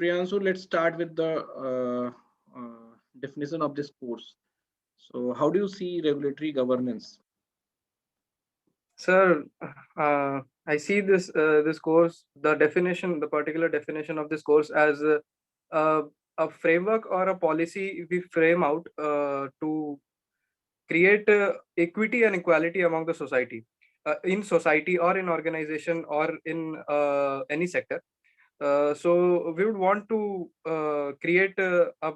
Priyansu, let's start with the definition of this course. So, how do you see regulatory governance? Sir, I see this course, the particular definition of this course as a, a framework or a policy we frame out to create equity and equality among the society, in society or in organization or in any sector. So we would want to create a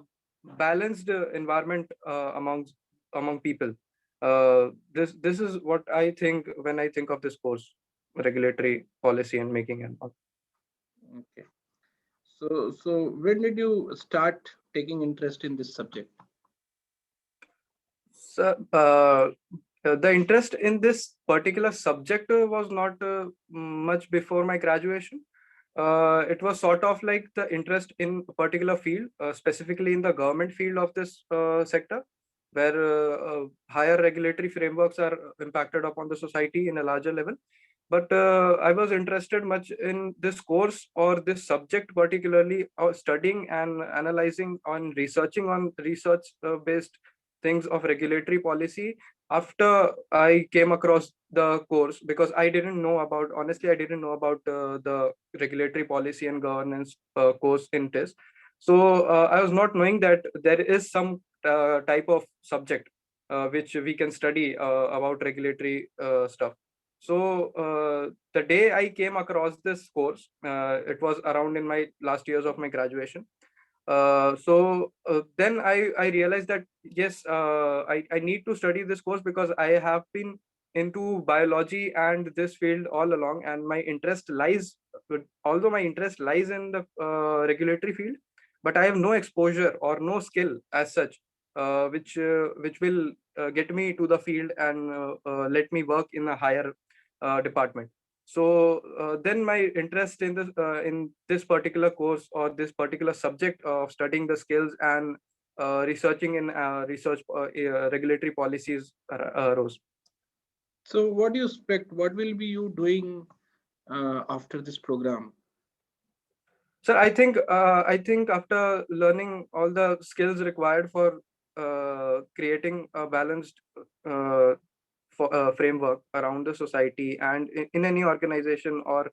balanced environment among people. This is what I think when I think of this course, regulatory policy and making and all. Okay. So when did you start taking interest in this subject? So, the interest in this particular subject was not much before my graduation. It was sort of like the interest in a particular field, specifically in the government field of this sector, where higher regulatory frameworks are impacted upon the society in a larger level. But I was interested much in this course or this subject, particularly studying and analyzing on researching on research based things of regulatory policy after I came across the course, because I didn't know about, honestly, I didn't know about the regulatory policy and governance course in TIS. So I was not knowing that there is some type of subject which we can study about regulatory stuff. So the day I came across this course, it was around in my last years of my graduation. So then I realized that yes, I need to study this course because I have been into biology and this field all along, and my interest lies, although my interest lies in the regulatory field, but I have no exposure or no skill as such, which will get me to the field and let me work in a higher department. So then my interest in this particular course or this particular subject of studying the skills and researching in research regulatory policies arose. So, what do you expect? What will be you doing after this program? So I think after learning all the skills required for creating a balanced uh, framework around the society and in any organization or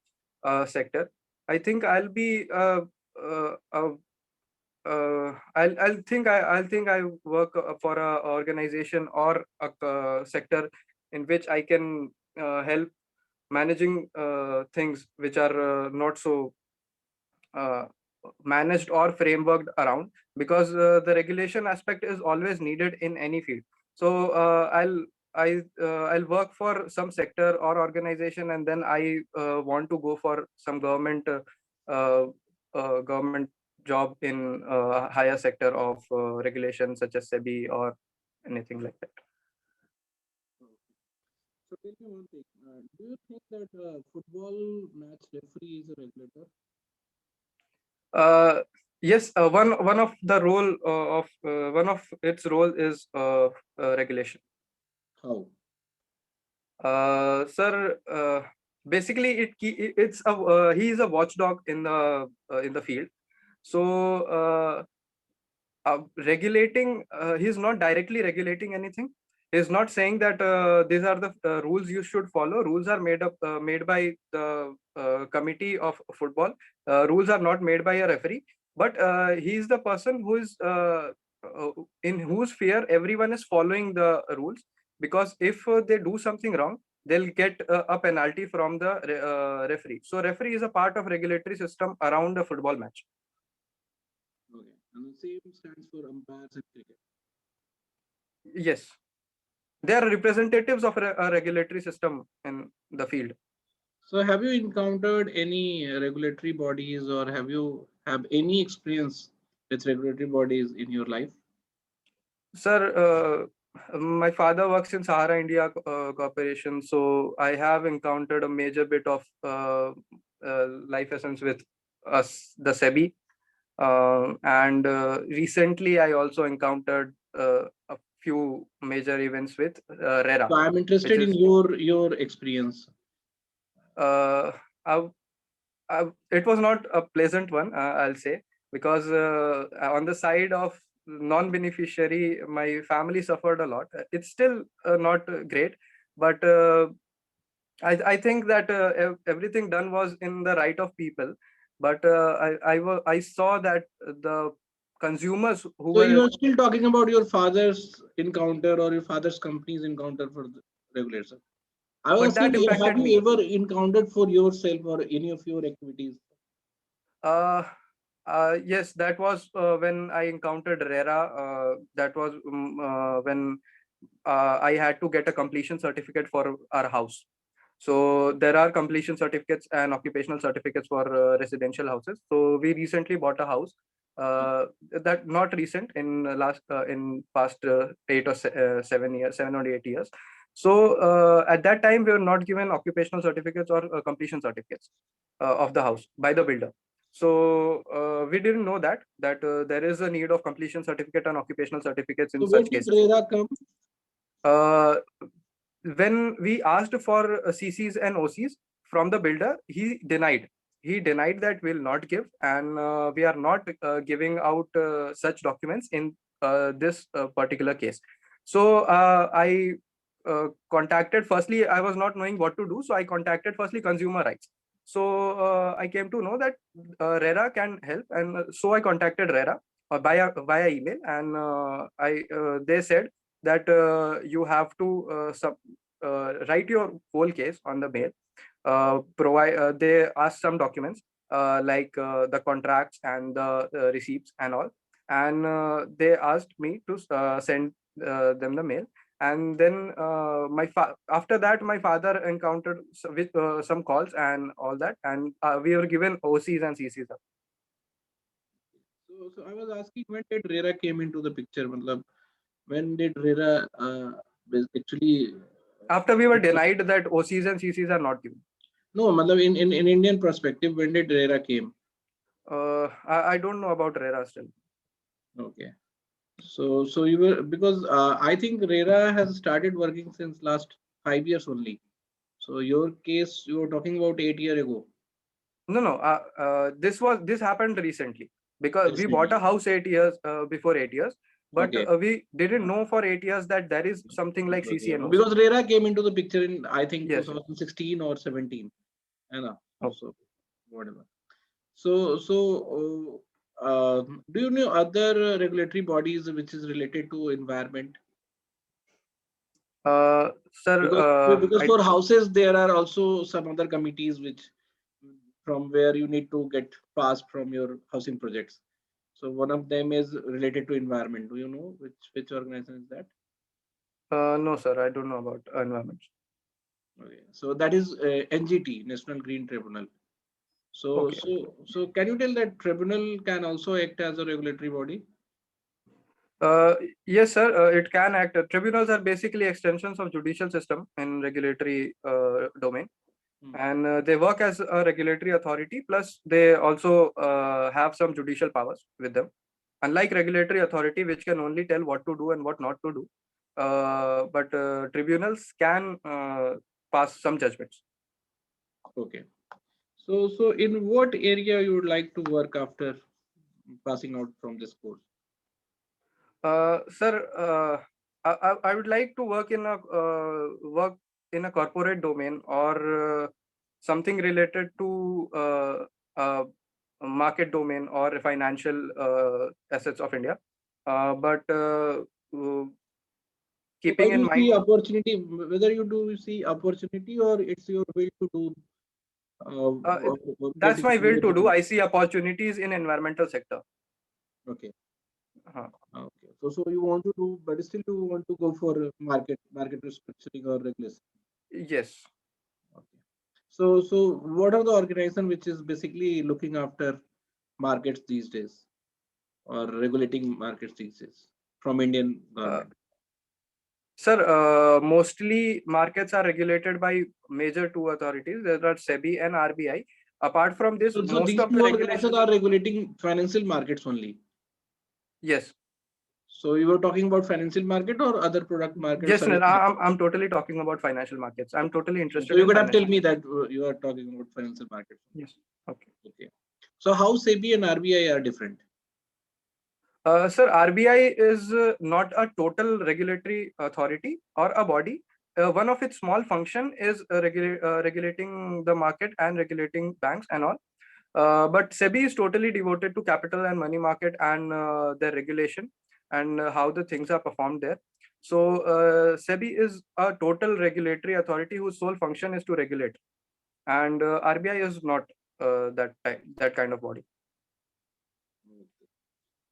sector, I think I'll be I'll think I work for a organization or a sector in which I can help managing things which are not so uh, managed or frameworked around, because the regulation aspect is always needed in any field. So I'll work for some sector or organization, and then I want to go for some uh, government job in a higher sector of regulation such as SEBI or anything like that. So, tell me one thing. Do you think that football match referee is a regulator? uh, yes, one of the role of one of its role is regulation. How? Sir, basically it's a he is a watchdog in the field. So regulating, he's not directly regulating anything. He's not saying that these are the rules you should follow. Rules are made by the committee of football. Rules are not made by a referee, but he is the person who is in whose fear everyone is following the rules, because if they do something wrong, they'll get a penalty from the referee. So referee is a part of regulatory system around a football match. Okay. And the same stands for umpires in cricket. Yes, they are representatives of a regulatory system in the field. So, have you encountered any regulatory bodies, or have any experience with regulatory bodies in your life? Sir, my father works in Sahara India Corporation, so I have encountered a major bit of life essence with us, the SEBI. And recently, I also encountered a few major events with RERA, So, I'm which interested in is your experience. uh, I, it was not a pleasant one, I'll say. because on the side of non-beneficiary, my family suffered a lot. It's still not great, but I think that everything done was in the right of people. But I saw that the consumers who So you were, are still talking about your father's encounter or your father's company's encounter for the regulator. I was but that asking, have impacted you me. ever encountered for yourself or any of your activities? Uh, yes, that was when I encountered RERA. That was when I had to get a completion certificate for our house. So there are completion certificates and occupational certificates for residential houses. So we recently bought a house. That not recent, in last in past 8 or 7 years, 7 or 8 years. So at that time we were not given occupational certificates or completion certificates of the house by the builder. So we didn't know that there is a need of completion certificate and occupational certificates in So when such did cases. RERA come? Uh, when we asked for CCs and OCs from the builder, he denied. He denied that we'll not give, and we are not giving out such documents in this particular case. So I contacted. Firstly, I was not knowing what to do, so I contacted firstly consumer rights. So I came to know that RERA can help, and so I contacted RERA via email, and they said that you have to write your whole case on the mail. Provide They ask some documents like the contracts and the receipts and all, and they asked me to send them the mail. And then after that, my father encountered with some calls and all that, and we were given OCs and CCs. So I was asking, when did RERA came into the picture? Matlab, when did RERA actually? After we were denied that OCs and CCs are not given. No, matlab in Indian perspective, when did RERA came? I don't know about RERA still. Okay. So you were, because I think RERA has started working since last 5 years only. So your case, you were talking about 8 years ago. No. This happened recently because we bought Recently. a house 8 years before 8 years, but Okay. we didn't know for 8 years that there is something like CC Okay. and OC. Because RERA came into the picture in, I think, Yes. 2016 or 17. I know. Oh. So whatever. So do you know other regulatory bodies which is related to environment? Sir, Because for houses there are also some other committees which, from where you need to get passed from your housing projects. So one of them is related to environment. Do you know which organization is that? no, sir, I don't know about environment. Okay. So that is NGT, National Green Tribunal. So Okay. so can you tell that tribunal can also act as a regulatory body? Yes, sir. It can act. Tribunals are basically extensions of judicial system in regulatory domain, and they work as a regulatory authority. Plus, they also have some judicial powers with them. Unlike regulatory authority, which can only tell what to do and what not to do, but tribunals can pass some judgments. Okay. So in what area you would like to work after passing out from this course? Sir, I would like to work in a corporate domain or something related to market domain or financial assets of India. But So why keeping do in you see mind, opportunity? Whether you do see opportunity or it's your will to do that's my will to do. getting. I see opportunities in environmental sector. Okay. Uh, Okay. So you want to do, but still you want to go for market restructuring or regulation. yes. Okay. So what are the organization which is basically looking after markets these days or regulating markets these days from Indian Uh, government? Sir, mostly markets are regulated by major two authorities. There are SEBI and RBI. Apart from this, So most these of the two organizations regulations, are regulating financial markets only. yes, So you were talking about financial market or other product market, yes, no, service market? I'm totally talking about financial markets. I'm totally So interested you in could have tell financial me markets. that you are talking about financial markets. Yes. Okay. Okay. So how SEBI and RBI are different? Sir, RBI is not a total regulatory authority or a body. One of its small function is regulating the market and regulating banks and all. But SEBI is totally devoted to capital and money market and their regulation and how the things are performed there. So SEBI is a total regulatory authority whose sole function is to regulate, and RBI is not that kind of body.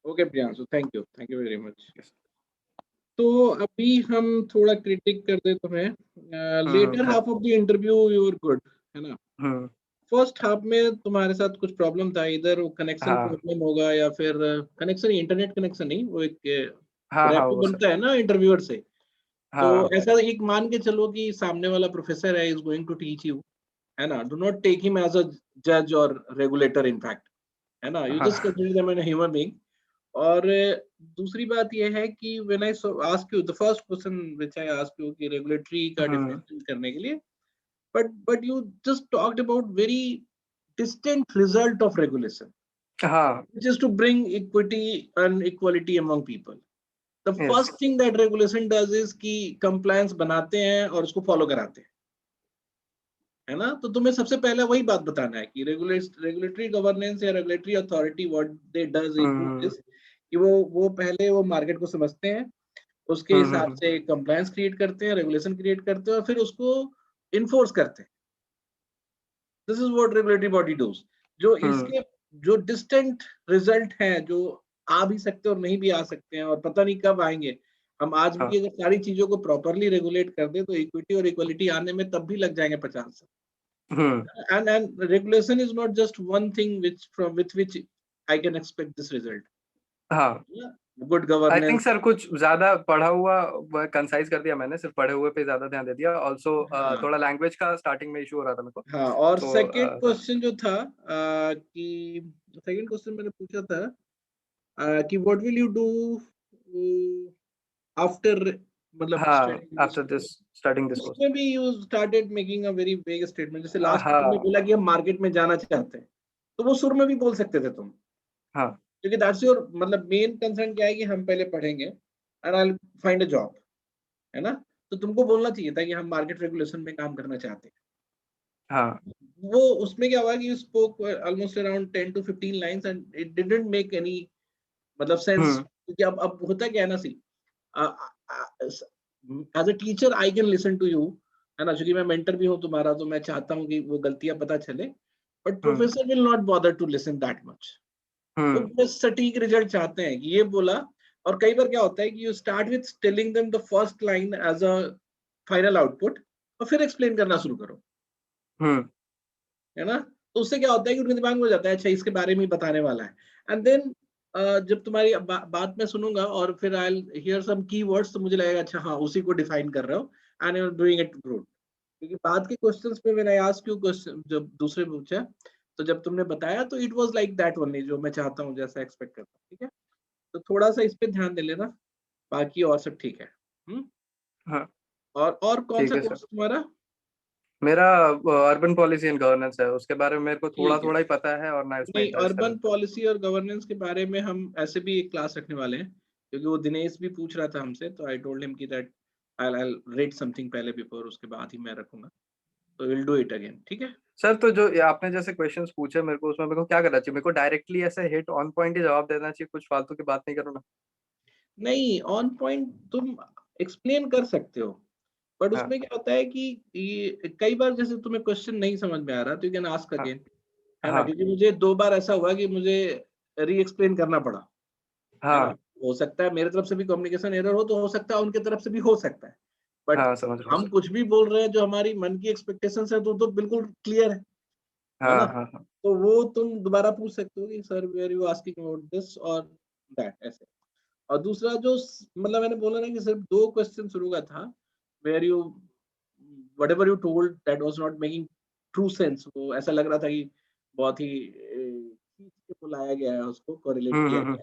Okay, Priyansu, thank you very much. Yes. तो अभी हम थोड़ा critic कर दे तुम्हें. Latter half of the interview you were good, है ना. First half में तुम्हारे साथ कुछ प्रॉब्लम था, इधर वो कनेक्शन प्रॉब्लम होगा या फिर कनेक्शन, इंटरनेट कनेक्शन नहीं, वो एक रैप बनता है ना इंटरव्यूअर से. तो ऐसा एक मान के चलो कि सामने वाला प्रोफेसर है, is going to teach you, है ना. Do not take him as a जज और रेगुलेटर इनफैक्ट, है ना. You just consider them an human being. और दूसरी बात यह है कि when I ask you the first question which I ask you कि रेगुलेटरी का डिफरेंशिएट करने के लिए, but you just talked about very distant result of regulation, which is to bring equity and equality among people. The first thing that regulation does is कि compliance बनाते हैं और उसको follow कराते हैं, है ना. तो तुम्हें सबसे पहले वही बात बताना है कि रेगुलेटरी गवर्नेंस या regulatory authority what they does is कि वो पहले वो मार्केट को समझते हैं, उसके हिसाब से कंप्लायंस क्रिएट करते हैं, रेगुलेशन क्रिएट करते हैं और फिर उसको इन्फोर्स करते हैं. This is what regulatory body does. जो इसके जो डिस्टेंट रिजल्ट हैं, जो आ भी सकते हैं और नहीं भी आ सकते हैं और पता नहीं कब आएंगे. हम आज भी अगर सारी चीजों को प्रॉपरली रेगुलेट कर दें तो इक्विटी और इक्वलिटी आने में तब भी लग जाएंगे 50 साल. And regulation is not just one thing with which I can expect this result. Good governance. I think sir कुछ ज्यादा पढ़ा हुआ कंसाइज कर दिया मैंने, सिर्फ पढ़े हुए पे ज्यादा ध्यान दे दिया. ऑल्सो थोड़ा लैंग्वेज का स्टार्टिंग में इशू हो रहा था मेरे को. हाँ, और सेकंड क्वेश्चन जो था कि सेकंड क्वेश्चन मैंने पूछा था कि what will you do after, मतलब after this starting this course. उसमें भी you started making a very vague statement. जैसे लास्ट में बोला कि हम मार्केट में जाना चाहते हैं, तो वो शुरू में भी बोल सकते थे तुम. हाँ, क्योंकि दैट्स योर, मतलब मेन कंसर्न क्या है कि हम पहले पढ़ेंगे and I will find a job, है ना. तो तुमको बोलना चाहिए था कि हम मार्केट रेगुलेशन में काम करना चाहते हैं. हाँ, वो उसमें क्या हुआ कि you spoke almost around 10 to 15 lines and it didn't make any मतलब सेंस. क्योंकि अब होता क्या है ना, see as a teacher I can listen to you, है ना, क्योंकि मैं मेंटर भी हूँ तुम्हारा, तो मैं चाहता हूँ कि वो गलतियां पता चले. But professor will not bother to listen that much. वो बस सटीक रिजल्ट चाहते हैं कि ये बोला. और कई बार क्या होता है कि you start with telling them the first line as a final output और फिर एक्सप्लेन करना शुरू करो, है ना. तो उससे क्या होता है कि उनके दिमाग में हो जाता है अच्छा इसके बारे में ही बताने वाला है. एंड देन जब तुम्हारी बात मैं सुनूंगा और फिर I will hear some keywords, तो मुझे लगेगा अच्छा हाँ उसी को डिफाइन कर रहे हो and you are doing it good. क्योंकि बाद के क्वेश्चंस में when I ask you question, जब दूसरे पूछा तो जब तुमने बताया तो it was like that only, जो मैं चाहता हूँ जैसा एक्सपेक्ट करता हूँ. ठीक है, तो थोड़ा सा इस पे ध्यान दे लेना, बाकी और सब ठीक है. हाँ, और कौन सा कोर्स तुम्हारा? मेरा अर्बन पॉलिसी एंड गवर्नेंस है. उसके बारे में मेरे को थोड़ा ही पता है और ना इसमें इंटरेस्ट है. अर्बन पॉलिसी और गवर्नेंस के बारे में हम ऐसे भी एक क्लास रखने वाले हैं, क्योंकि वो दिनेश भी पूछ रहा था हमसे. तो आई टोल्ड हिम कि that I will read something पहले बिफोर, उसके बाद ही मैं रखूंगा. तो विल डू इट अगेन. ठीक है सर. तो जो आपने जैसे क्वेश्चंस पूछे मेरे को, उसमें मेरे को क्या करना चाहिए? मेरे को डायरेक्टली ऐसे हिट ऑन पॉइंट ही जवाब देना चाहिए, कुछ फालतू की बात नहीं करो ना? नहीं, ऑन पॉइंट तुम एक्सप्लेन कर सकते हो, बट उसमें क्या होता है कि ये कई बार जैसे तुम्हें क्वेश्चन नहीं समझ में आ रहा तो यू कैन आस्क अगेन, है ना. क्योंकि मुझे 2 बार ऐसा हुआ कि मुझे री एक्सप्लेन करना पड़ा, है ना. हो सकता है मेरे तरफ से भी कम्युनिकेशन एरर हो, तो हो सकता है उनके तरफ से भी हो सकता है. बट हम कुछ भी बोल रहे हैं जो हमारी मन की एक्सपेक्टेशंस है तो बिल्कुल क्लियर है ना. तो वो तुम दोबारा पूछ सकते हो कि sir where you asking about this और दैट, ऐसे. और दूसरा जो मतलब मैंने बोला ना कि सिर्फ 2 क्वेश्चन शुरू का था, where you whatever you told that was not making true sense. वो ऐसा लग रहा था कि बहुत ही खींच के बुलाया गया है, उसको कोरिलेट किया गया है.